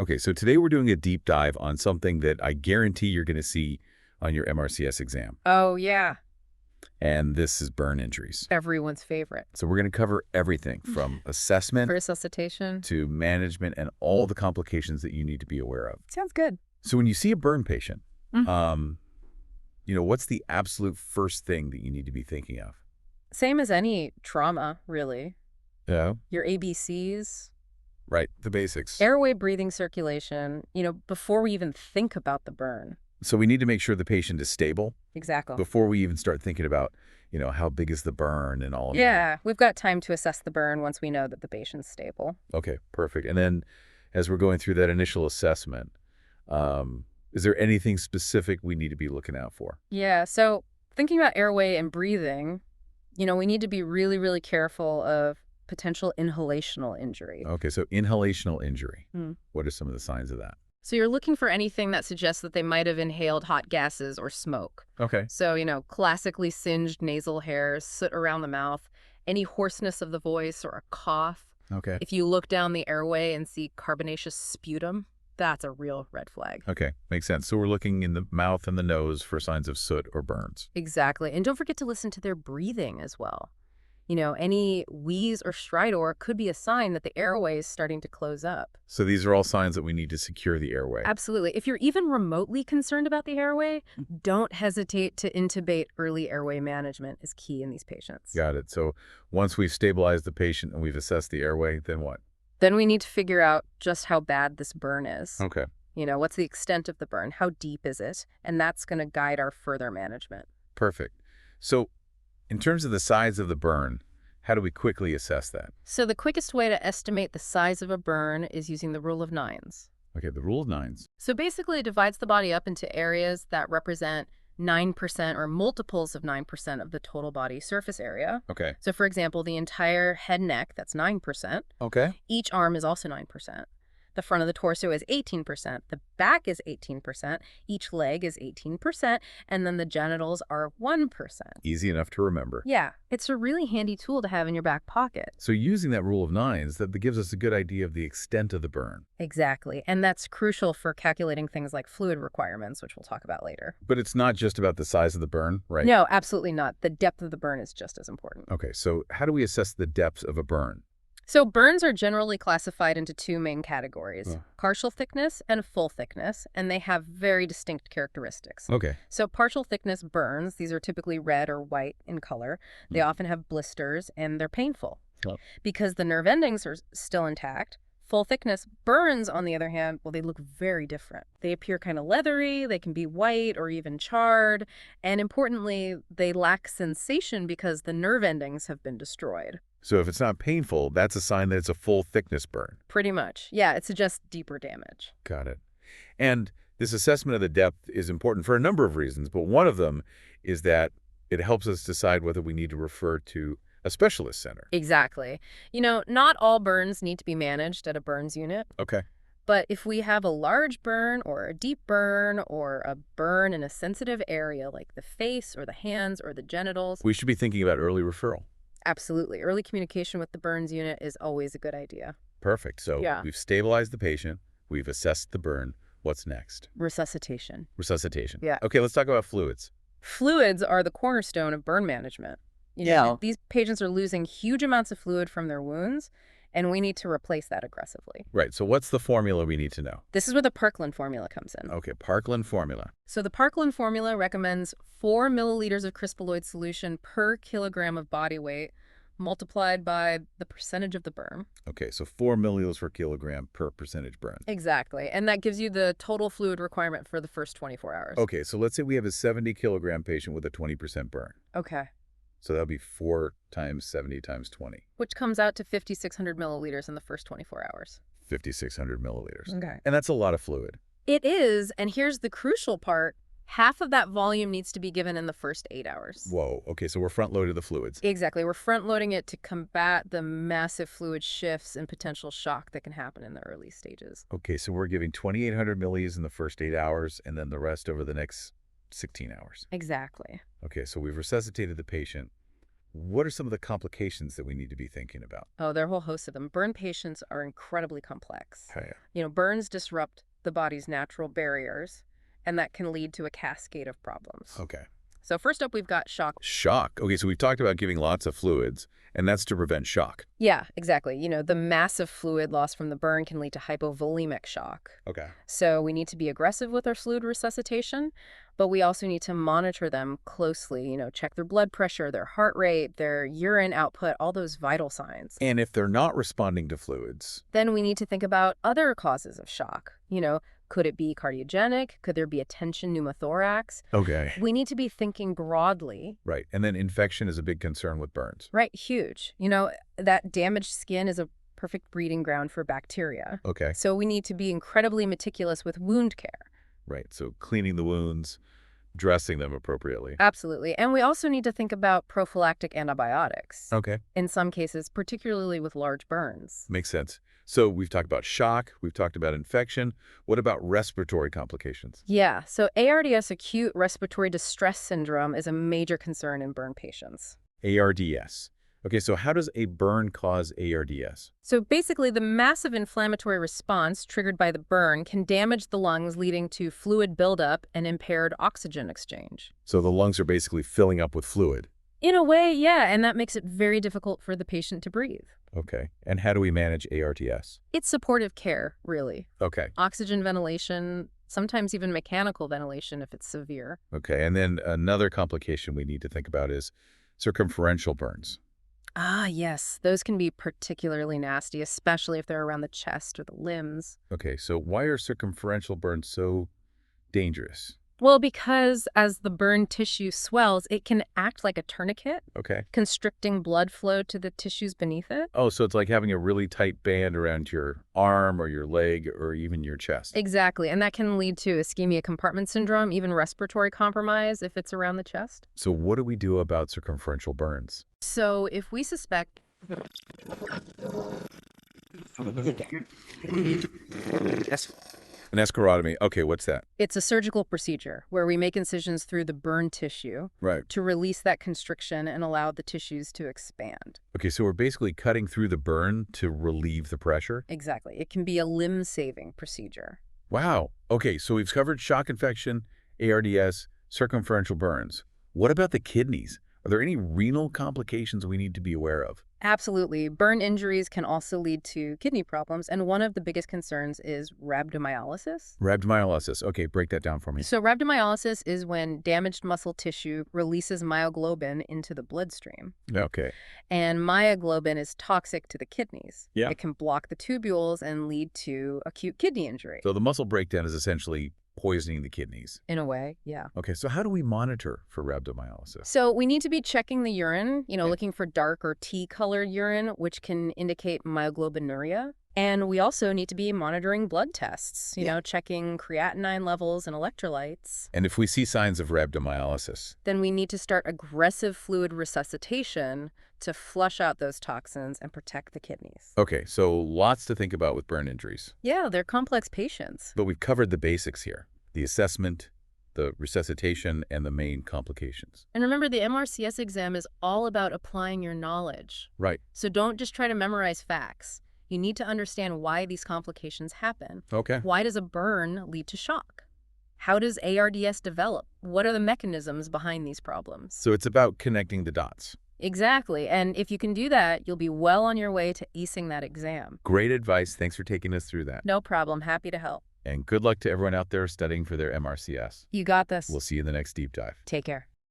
Okay, so today we're doing a deep dive on something that I guarantee you're going to see on your MRCS exam, Oh, yeah. and this is burn injuries. Everyone's favorite. So we're going to cover everything from assessment Resuscitation. to management and all the complications that you need to be aware of. Sounds good. So when you see a burn patient, Mhm. what's the absolute first thing that you need to be thinking of? Same as any trauma, really. Yeah. Your ABCs, Right, the basics. airway, breathing, circulation, before we even think about the burn. So we need to make sure the patient is stable Exactly. before we even start thinking about, how big is the burn and all of that. Yeah, we've got time to assess the burn once we know that the patient's stable. Okay, perfect. And then as we're going through that initial assessment, is there anything specific we need to be looking out for? Yeah, so thinking about airway and breathing, we need to be really, really careful of potential inhalational injury. Okay, so inhalational injury. Hmm. What are some of the signs of that? So you're looking for anything that suggests that they might have inhaled hot gases or smoke. Okay. So, classically singed nasal hairs, soot around the mouth, any hoarseness of the voice or a cough. Okay. If you look down the airway and see carbonaceous sputum, that's a real red flag. Okay, makes sense. So we're looking in the mouth and the nose for signs of soot or burns. Exactly. And don't forget to listen to their breathing as well. Any wheeze or stridor could be a sign that the airway is starting to close up. So these are all signs that we need to secure the airway. Absolutely. If you're even remotely concerned about the airway, don't hesitate to intubate. Early airway management is key in these patients. Got it. So once we've stabilized the patient and we've assessed the airway, then what? Then we need to figure out just how bad this burn is. Okay. What's the extent of the burn? How deep is it? And that's going to guide our further management. Perfect. So in terms of the size of the burn, how do we quickly assess that? So the quickest way to estimate the size of a burn is using the rule of nines. Okay, the rule of nines. So basically it divides the body up into areas that represent 9% or multiples of 9% of the total body surface area. Okay. So for example, the entire head and neck, that's 9%. Okay. Each arm is also 9%. The front of the torso is 18%. The back is 18%. Each leg is 18%. And then the genitals are 1%. Easy enough to remember. Yeah, it's a really handy tool to have in your back pocket. So using that rule of nines, that gives us a good idea of the extent of the burn. Exactly. And that's crucial for calculating things like fluid requirements, which we'll talk about later. But it's not just about the size of the burn, right? No, absolutely not. The depth of the burn is just as important. Okay, so how do we assess the depth of a burn? So burns are generally classified into two main categories, Oh. partial thickness and full thickness, and they have very distinct characteristics. Okay. So partial thickness burns, these are typically red or white in color. They often have blisters and they're painful. Oh. Because the nerve endings are still intact, full thickness burns, on the other hand, well, they look very different. They appear kind of leathery, they can be white or even charred, and importantly, they lack sensation because the nerve endings have been destroyed. So if it's not painful, that's a sign that it's a full thickness burn. Pretty much. Yeah, it suggests deeper damage. Got it. And this assessment of the depth is important for a number of reasons, but one of them is that it helps us decide whether we need to refer to a specialist center. Exactly. Not all burns need to be managed at a burns unit, Okay. but if we have a large burn or a deep burn or a burn in a sensitive area like the face or the hands or the genitals, We should be thinking about early referral. absolutely. Early communication with the burns unit is always a good idea. Perfect. So Yeah. we've stabilized the patient. We've assessed the burn. What's next? Resuscitation. Resuscitation. Yeah. Okay, let's talk about fluids. Fluids are the cornerstone of burn management. These patients are losing huge amounts of fluid from their wounds, and we need to replace that aggressively. Right. So what's the formula we need to know? This is where the Parkland formula comes in. Okay, Parkland formula. So the Parkland formula recommends 4 milliliters of crystalloid solution per kilogram of body weight multiplied by the percentage of the burn. Okay, so 4 milliliters per kilogram per percentage burn. Exactly. And that gives you the total fluid requirement for the first 24 hours. Okay, so let's say we have a 70-kilogram patient with a 20% burn. Okay. So that'll be 4 times 70 times 20, Which comes out to 5,600 milliliters in the first 24 hours. 5,600 milliliters. Okay. And that's a lot of fluid. It is, and here's the crucial part. Half of that volume needs to be given in the first 8 hours. Whoa, okay, so we're front-loaded the fluids. Exactly. We're front-loading it to combat the massive fluid shifts and potential shock that can happen in the early stages. Okay, so we're giving 2,800 millis in the first 8 hours and then the rest over the next 16 hours. Exactly. Okay, so we've resuscitated the patient. What are some of the complications that we need to be thinking about? Oh, there are a whole host of them. Burn patients are incredibly complex. Okay. Burns disrupt the body's natural barriers, and that can lead to a cascade of problems. Okay. So first up, we've got shock. Shock. Okay, so we've talked about giving lots of fluids, and that's to prevent shock. Yeah, exactly. The massive fluid loss from the burn can lead to hypovolemic shock. Okay. So we need to be aggressive with our fluid resuscitation, but we also need to monitor them closely, check their blood pressure, their heart rate, their urine output, all those vital signs. And if they're not responding to fluids? Then we need to think about other causes of shock. Could it be cardiogenic? Could there be a tension pneumothorax? Okay. We need to be thinking broadly. Right. And then infection is a big concern with burns. Right, huge. That damaged skin is a perfect breeding ground for bacteria. Okay. So we need to be incredibly meticulous with wound care. Right. So cleaning the wounds, dressing them appropriately. Absolutely. And we also need to think about prophylactic antibiotics. Okay. In some cases, particularly with large burns. Makes sense. So we've talked about shock, we've talked about infection. What about respiratory complications? Yeah, so ARDS, acute respiratory distress syndrome, is a major concern in burn patients. ARDS. Okay, so how does a burn cause ARDS? So basically, the massive inflammatory response triggered by the burn can damage the lungs, leading to fluid buildup and impaired oxygen exchange. So the lungs are basically filling up with fluid. In a way, yeah, and that makes it very difficult for the patient to breathe. Okay. And how do we manage ARDS? It's supportive care, really. Okay. Oxygen ventilation, sometimes even mechanical ventilation if it's severe. Okay. And then another complication we need to think about is circumferential burns. Ah, yes. Those can be particularly nasty, especially if they're around the chest or the limbs. Okay. So why are circumferential burns so dangerous? Well, because as the burn tissue swells, it can act like a tourniquet, Okay. constricting blood flow to the tissues beneath it. Oh, so it's like having a really tight band around your arm or your leg or even your chest. Exactly, and that can lead to ischemia compartment syndrome, even respiratory compromise if it's around the chest. So what do we do about circumferential burns? So if we suspect... An escharotomy. Okay, what's that? It's a surgical procedure where we make incisions through the burn tissue Right. to release that constriction and allow the tissues to expand. Okay, so we're basically cutting through the burn to relieve the pressure? Exactly. It can be a limb-saving procedure. Wow. Okay, so we've covered shock infection, ARDS, circumferential burns. What about the kidneys? Are there any renal complications we need to be aware of? Absolutely. Burn injuries can also lead to kidney problems, and one of the biggest concerns is rhabdomyolysis. Rhabdomyolysis. Okay, break that down for me. So rhabdomyolysis is when damaged muscle tissue releases myoglobin into the bloodstream. Okay. And myoglobin is toxic to the kidneys. Yeah. It can block the tubules and lead to acute kidney injury. So the muscle breakdown is essentially poisoning the kidneys. In a way, yeah. Okay, so how do we monitor for rhabdomyolysis? So we need to be checking the urine, Yeah. looking for dark or tea-colored urine, which can indicate myoglobinuria. And we also need to be monitoring blood tests, checking creatinine levels and electrolytes. And if we see signs of rhabdomyolysis? Then we need to start aggressive fluid resuscitation to flush out those toxins and protect the kidneys. Okay, so lots to think about with burn injuries. Yeah, they're complex patients. But we've covered the basics here. The assessment, the resuscitation, and the main complications. And remember, the MRCS exam is all about applying your knowledge. Right. So don't just try to memorize facts. You need to understand why these complications happen. Okay. Why does a burn lead to shock? How does ARDS develop? What are the mechanisms behind these problems? So it's about connecting the dots. Exactly. And if you can do that, you'll be well on your way to acing that exam. Great advice. Thanks for taking us through that. No problem. Happy to help. And good luck to everyone out there studying for their MRCS. You got this. We'll see you in the next deep dive. Take care.